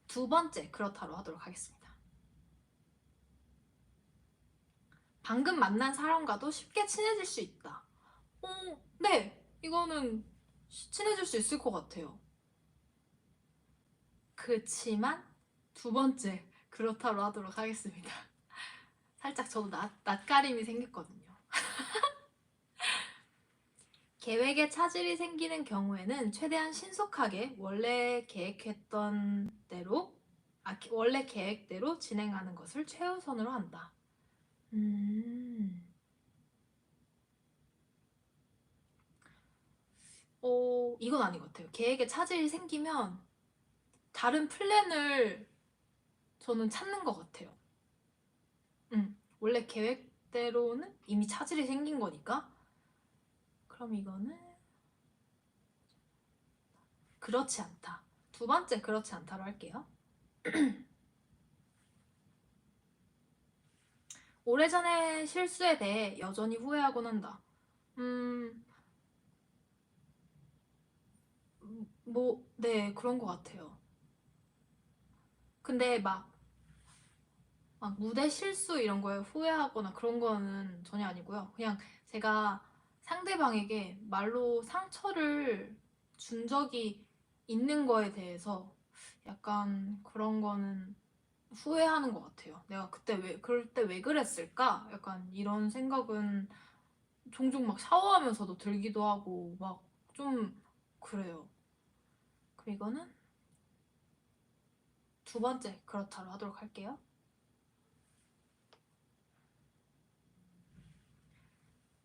두 번째 그렇다로 하도록 하겠습니다. 방금 만난 사람과도 쉽게 친해질 수 있다. 네, 이거는 친해질 수 있을 것 같아요. 그렇지만 두 번째 그렇다로 하도록 하겠습니다. 살짝 저도 낯가림이 생겼거든요. 계획에 차질이 생기는 경우에는 최대한 신속하게 원래 계획대로 진행하는 것을 최우선으로 한다. 이건 아닌 것 같아요. 계획에 차질이 생기면 다른 플랜을 저는 찾는 것 같아요. 원래 계획대로는 이미 차질이 생긴 거니까. 그럼 이거는 그렇지 않다. 두 번째 그렇지 않다로 할게요. 오래전의 실수에 대해 여전히 후회하곤 한다. 네, 그런 것 같아요. 근데 막 무대 실수 이런 거에 후회하거나 그런 거는 전혀 아니고요. 그냥 제가 상대방에게 말로 상처를 준 적이 있는 거에 대해서 약간 그런 거는 후회하는 것 같아요. 내가 그럴 때 왜 그랬을까? 약간 이런 생각은 종종 막 샤워하면서도 들기도 하고 막 좀 그래요. 그럼 이거는 두 번째 그렇다로 하도록 할게요.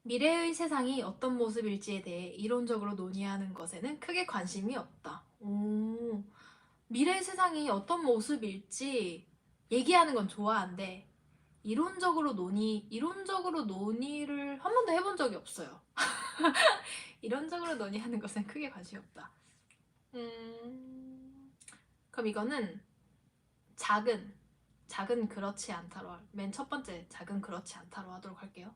미래의 세상이 어떤 모습일지에 대해 이론적으로 논의하는 것에는 크게 관심이 없다. 오, 미래의 세상이 어떤 모습일지 얘기하는 건 좋아한데 이론적으로 논의를 한 번도 해본 적이 없어요. 이론적으로 논의하는 것은 크게 관심이 없다. 그럼 이거는 작은 그렇지 않다로 맨 첫 번째 작은 그렇지 않다로 하도록 할게요.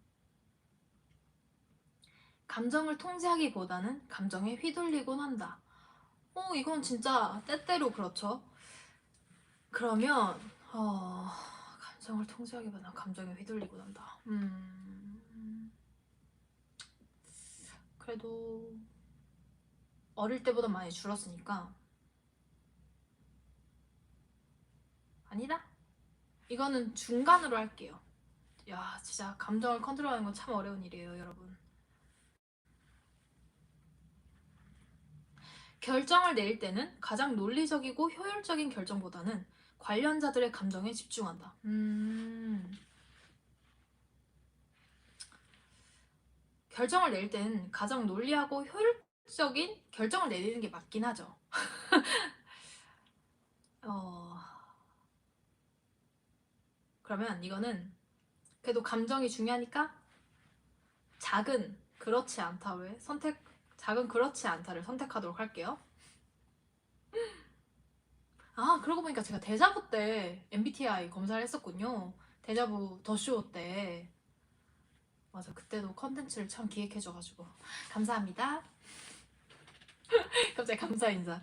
감정을 통제하기보다는 감정에 휘둘리곤 한다. 이건 진짜 때때로 그렇죠. 그러면 감정을 통제하기보다는 감정에 휘둘리곤 한다. 그래도 어릴 때보다 많이 줄었으니까 아니다. 이거는 중간으로 할게요. 야, 진짜 감정을 컨트롤하는 건 참 어려운 일이에요, 여러분. 결정을 내릴 때는 가장 논리적이고 효율적인 결정보다는 관련자들의 감정에 집중한다. 결정을 낼 때는 가장 논리하고 효율적인 결정을 내리는 게 맞긴 하죠. 그러면 이거는 그래도 감정이 중요하니까 작은 그렇지 않다를 선택하도록 할게요. 그러고 보니까 제가 데자부 때 MBTI 검사를 했었군요. 데자부 더쇼 때. 맞아, 그때도 컨텐츠를 참 기획해줘가지고 감사합니다. 갑자기 감사 인사.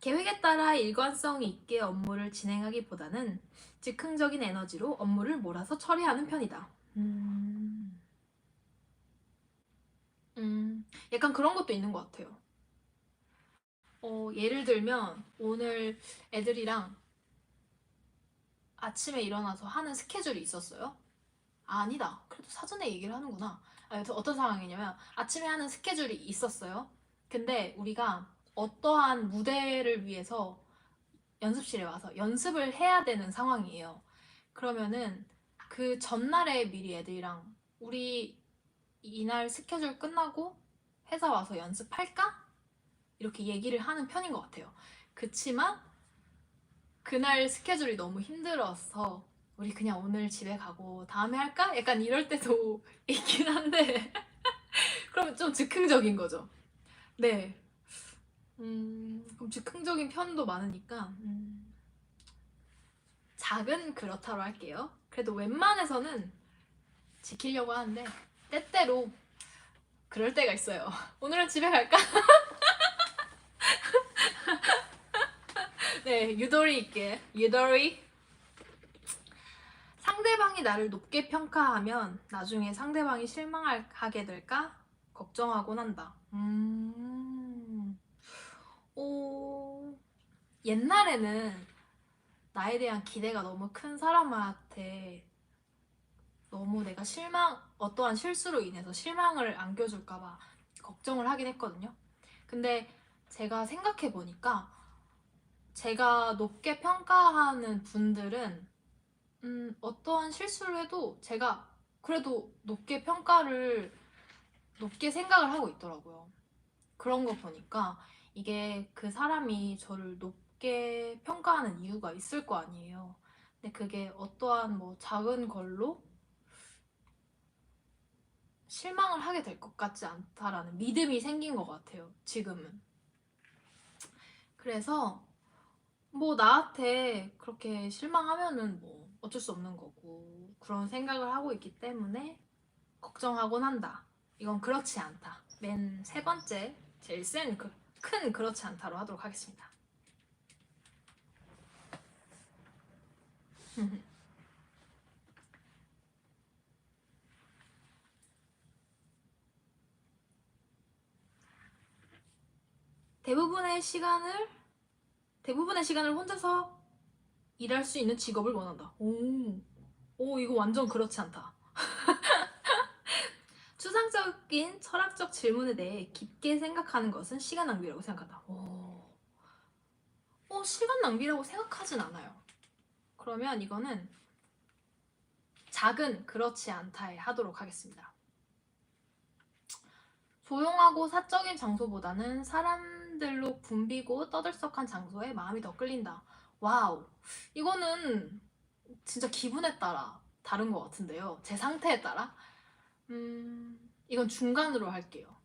계획에 따라 일관성 있게 업무를 진행하기보다는 즉흥적인 에너지로 업무를 몰아서 처리하는 편이다. 약간 그런 것도 있는 것 같아요. 예를 들면 오늘 애들이랑 아침에 일어나서 하는 스케줄이 있었어요. 아니다. 그래도 사전에 얘기를 하는구나. 어떤 상황이냐면 아침에 하는 스케줄이 있었어요. 근데 우리가 어떠한 무대를 위해서 연습실에 와서 연습을 해야 되는 상황이에요. 그러면은 그 전날에 미리 애들이랑 우리 이날 스케줄 끝나고 회사 와서 연습할까? 이렇게 얘기를 하는 편인 것 같아요. 그치만 그날 스케줄이 너무 힘들어서 우리 그냥 오늘 집에 가고 다음에 할까? 약간 이럴 때도 있긴 한데 그럼 좀 즉흥적인 거죠. 네. 그럼 즉흥적인 편도 많으니까 작은 그렇다로 할게요. 그래도 웬만해서는 지키려고 하는데 때때로 그럴 때가 있어요. 오늘은 집에 갈까? 네, 유도리 있게. 유도리. 상대방이 나를 높게 평가하면 나중에 상대방이 실망하게 될까 걱정하곤 한다. 옛날에는 나에 대한 기대가 너무 큰 사람한테 너무 내가 어떠한 실수로 인해서 실망을 안겨줄까봐 걱정을 하긴 했거든요. 근데 제가 생각해보니까 제가 높게 평가하는 분들은 어떠한 실수를 해도 제가 그래도 높게 생각을 하고 있더라고요. 그런 거 보니까 이게 그 사람이 저를 높게 평가하는 이유가 있을 거 아니에요. 근데 그게 어떠한 뭐 작은 걸로 실망을 하게 될 것 같지 않다라는 믿음이 생긴 것 같아요, 지금은. 그래서 뭐 나한테 그렇게 실망하면은 뭐 어쩔 수 없는 거고 그런 생각을 하고 있기 때문에 걱정하곤 한다. 이건 그렇지 않다. 맨 세 번째 제일 큰 그렇지 않다로 하도록 하겠습니다. 대부분의 시간을 혼자서 일할 수 있는 직업을 원한다. 이거 완전 그렇지 않다. 추상적인 철학적 질문에 대해 깊게 생각하는 것은 시간 낭비라고 생각한다. 시간 낭비라고 생각하진 않아요. 그러면 이거는 작은 그렇지 않다에 하도록 하겠습니다. 조용하고 사적인 장소보다는 사람들로 붐비고 떠들썩한 장소에 마음이 더 끌린다. 와우. 이거는 진짜 기분에 따라 다른 것 같은데요. 제 상태에 따라. 이건 중간으로 할게요.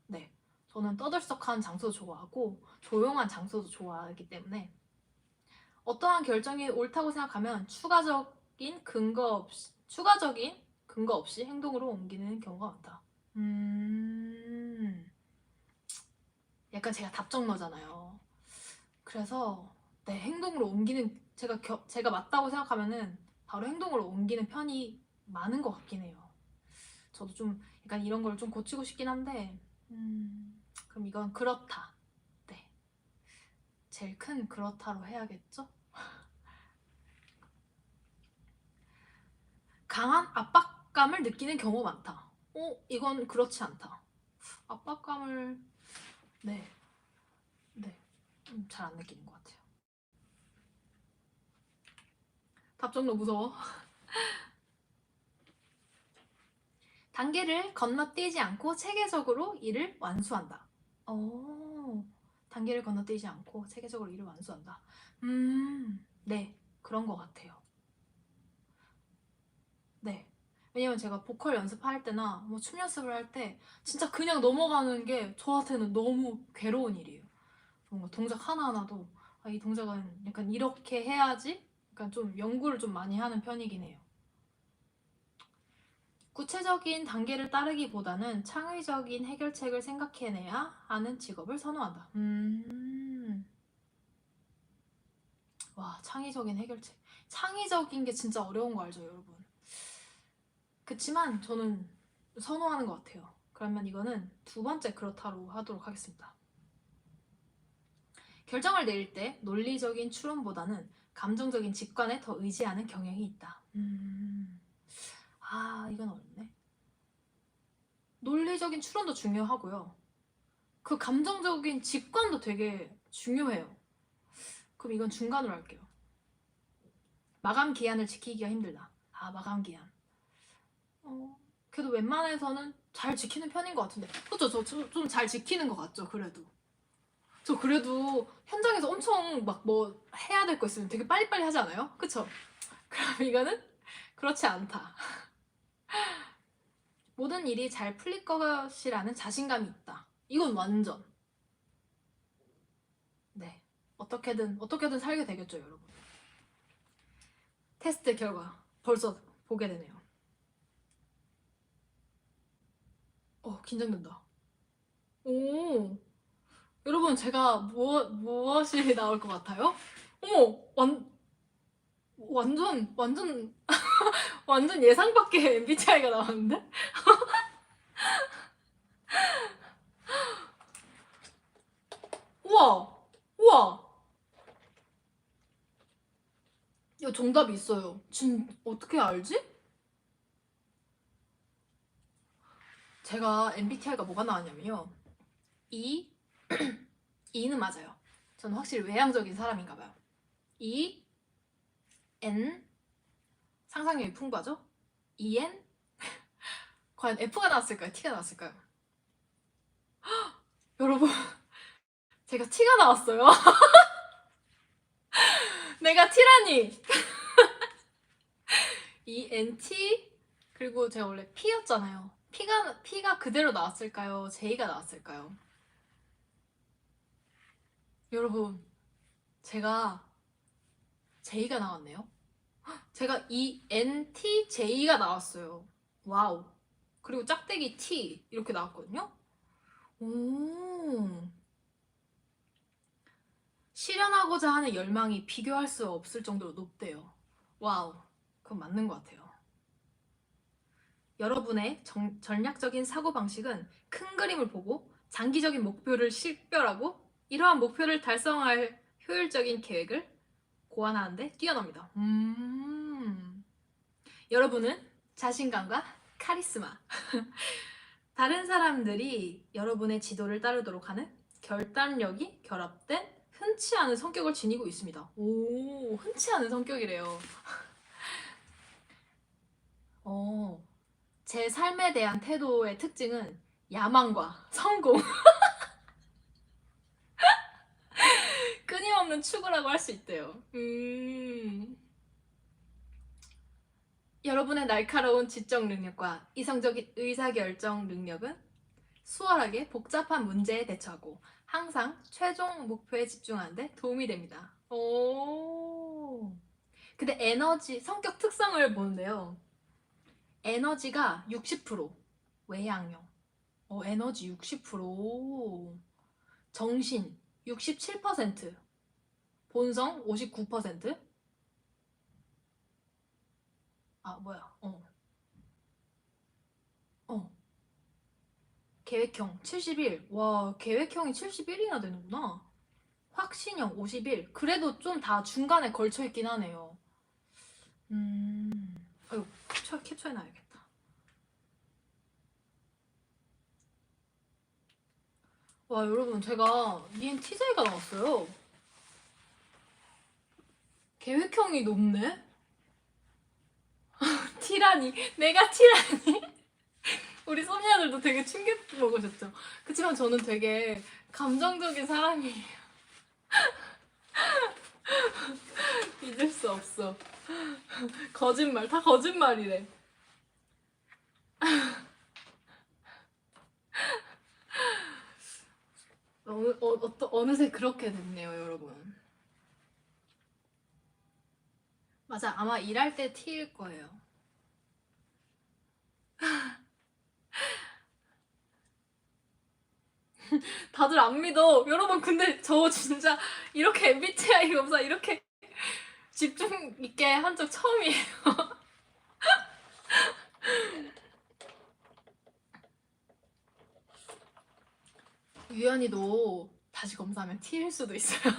네. 저는 떠들썩한 장소도 좋아하고 조용한 장소도 좋아하기 때문에 어떠한 결정이 옳다고 생각하면 추가적인 근거 없이 행동으로 옮기는 경우가 많다. 약간 제가 답정너잖아요. 그래서 네, 행동으로 옮기는 제가 맞다고 생각하면은 바로 행동으로 옮기는 편이 많은 것 같긴 해요. 저도 좀 약간 이런 걸 좀 고치고 싶긴 한데 그럼 이건 그렇다. 네, 제일 큰 그렇다로 해야겠죠? 강한 압박감을 느끼는 경우가 많다. 이건 그렇지 않다. 압박감을 네, 잘 안 느끼는 것 같아요. 답정너 무서워. 단계를 건너뛰지 않고 체계적으로 일을 완수한다. 단계를 건너뛰지 않고 체계적으로 일을 완수한다. 네, 그런 것 같아요. 네. 왜냐면 제가 보컬 연습할 때나 뭐 춤 연습을 할 때 진짜 그냥 넘어가는 게 저한테는 너무 괴로운 일이에요. 뭔가 동작 하나하나도 이 동작은 약간 이렇게 해야지 약간 좀 연구를 좀 많이 하는 편이긴 해요. 구체적인 단계를 따르기보다는 창의적인 해결책을 생각해내야 하는 직업을 선호한다. 와, 창의적인 해결책. 창의적인 게 진짜 어려운 거 알죠, 여러분? 그치만 저는 선호하는 것 같아요. 그러면 이거는 두 번째 그렇다로 하도록 하겠습니다. 결정을 내릴 때 논리적인 추론보다는 감정적인 직관에 더 의지하는 경향이 있다. 이건 어렵네. 논리적인 추론도 중요하고요. 그 감정적인 직관도 되게 중요해요. 그럼 이건 중간으로 할게요. 마감 기한을 지키기가 힘들다. 마감 기한. 그래도 웬만해서는 잘 지키는 편인 것 같은데. 그쵸? 저 좀 잘 지키는 것 같죠? 그래도. 저 그래도 현장에서 엄청 막 뭐 해야 될 거 있으면 되게 빨리빨리 하지 않아요? 그쵸? 그럼 이거는 그렇지 않다. 모든 일이 잘 풀릴 것이라는 자신감이 있다. 이건 완전. 네. 어떻게든 살게 되겠죠, 여러분. 테스트 결과 벌써 보게 되네요. 긴장된다. 오, 여러분 제가 무엇이 나올 것 같아요? 어머, 완전 완전 예상 밖의 MBTI가 나왔는데? 우와, 우와. 이거 정답이 있어요. 어떻게 알지? 제가 MBTI가 뭐가 나왔냐면요. E는 맞아요. 저는 확실히 외향적인 사람인가 봐요. E, N, 상상력이 풍부하죠? EN? 과연 F가 나왔을까요? T가 나왔을까요? 여러분, 제가 T가 나왔어요. 내가 T라니! ENT? 그리고 제가 원래 P였잖아요. P가 그대로 나왔을까요? J가 나왔을까요? 여러분, 제가 J가 나왔네요. 제가 ENTJ가 나왔어요. 와우. 그리고 짝대기 T 이렇게 나왔거든요. 오. 실현하고자 하는 열망이 비교할 수 없을 정도로 높대요. 와우. 그건 맞는 것 같아요. 여러분의 전략적인 사고방식은 큰 그림을 보고 장기적인 목표를 식별하고 이러한 목표를 달성할 효율적인 계획을 고안하는데 뛰어납니다. 여러분은 자신감과 카리스마, 다른 사람들이 여러분의 지도를 따르도록 하는 결단력이 결합된 흔치 않은 성격을 지니고 있습니다. 흔치 않은 성격이래요. 제 삶에 대한 태도의 특징은 야망과 성공 끊임없는 추구라고 할 수 있대요. 여러분의 날카로운 지적 능력과 이성적인 의사결정 능력은 수월하게 복잡한 문제에 대처하고 항상 최종 목표에 집중하는데 도움이 됩니다. 오. 근데 에너지, 성격 특성을 보는데요. 에너지가 60%, 외향형. 에너지 60%, 정신 67%, 본성 59%. 아, 뭐야? 어. 계획형 71. 와, 계획형이 71이나 되는구나. 확신형 51. 그래도 좀 다 중간에 걸쳐 있긴 하네요. 아유, 캡처해놔야겠다. 와, 여러분, 제가 ENTJ가 나왔어요. 계획형이 높네? 티라니. 내가 티라니. 우리 소미아들도 되게 충격 먹으셨죠? 그치만 저는 되게 감정적인 사람이에요. 잊을 수 없어. 거짓말, 다 거짓말이래. 어느새 그렇게 됐네요, 여러분. 맞아, 아마 일할 때 T일 거예요. 다들 안 믿어. 여러분, 근데 저 진짜 이렇게 MBTI 검사 이렇게 집중 있게 한 적 처음이에요. 유연이도 다시 검사하면 T일 수도 있어요.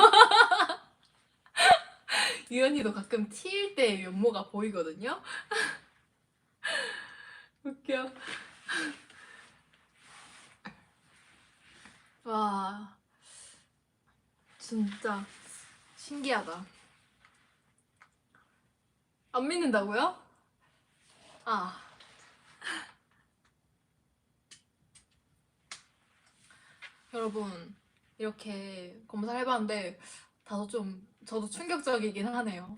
유연이도 가끔 T일 때 면모가 보이거든요. 웃겨. 와, 진짜 신기하다. 안 믿는다고요? 아, 여러분, 이렇게 검사를 해봤는데 다소 좀 저도 충격적이긴 하네요.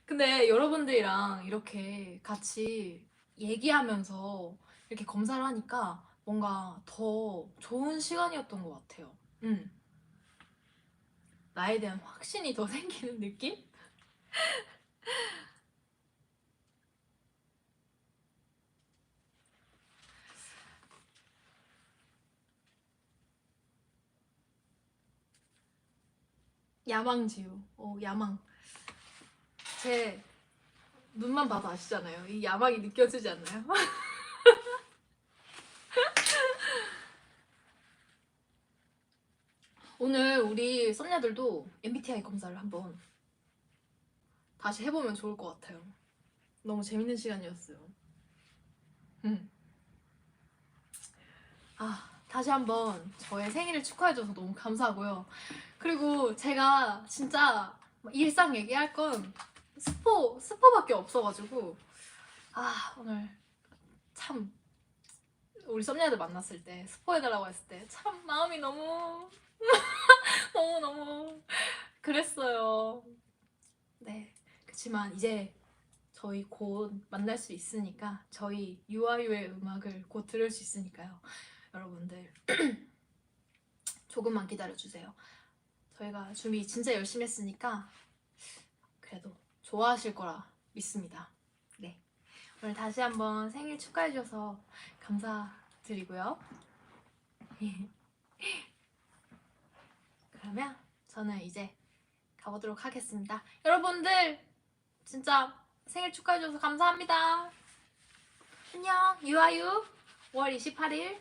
근데 여러분들이랑 이렇게 같이 얘기하면서 이렇게 검사를 하니까 뭔가 더 좋은 시간이었던 것 같아요. 나에 대한 확신이 더 생기는 느낌? 야망지우. 야망. 제 눈만 봐도 아시잖아요. 이 야망이 느껴지지 않나요? 오늘 우리 썸녀들도 MBTI 검사를 한번 다시 해보면 좋을 것 같아요. 너무 재밌는 시간이었어요. 다시 한번 저의 생일을 축하해줘서 너무 감사하고요. 그리고 제가 진짜 일상 얘기할 건 스포밖에 없어가지고 오늘 참 우리 썸녀들 만났을 때 스포해달라고 했을 때 참 마음이 너무 너무 그랬어요. 네, 그치만 이제 저희 곧 만날 수 있으니까 저희 유아유의 음악을 곧 들을 수 있으니까요. 여러분들 조금만 기다려주세요. 저희가 준비 진짜 열심히 했으니까 그래도 좋아하실 거라 믿습니다. 네, 오늘 다시 한번 생일 축하해주셔서 감사드리고요. 그러면 저는 이제 가보도록 하겠습니다. 여러분들 진짜 생일 축하해줘서 감사합니다. 안녕. 유아유 5월 28일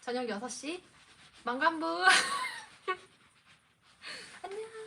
저녁 6시 만관부. 안녕.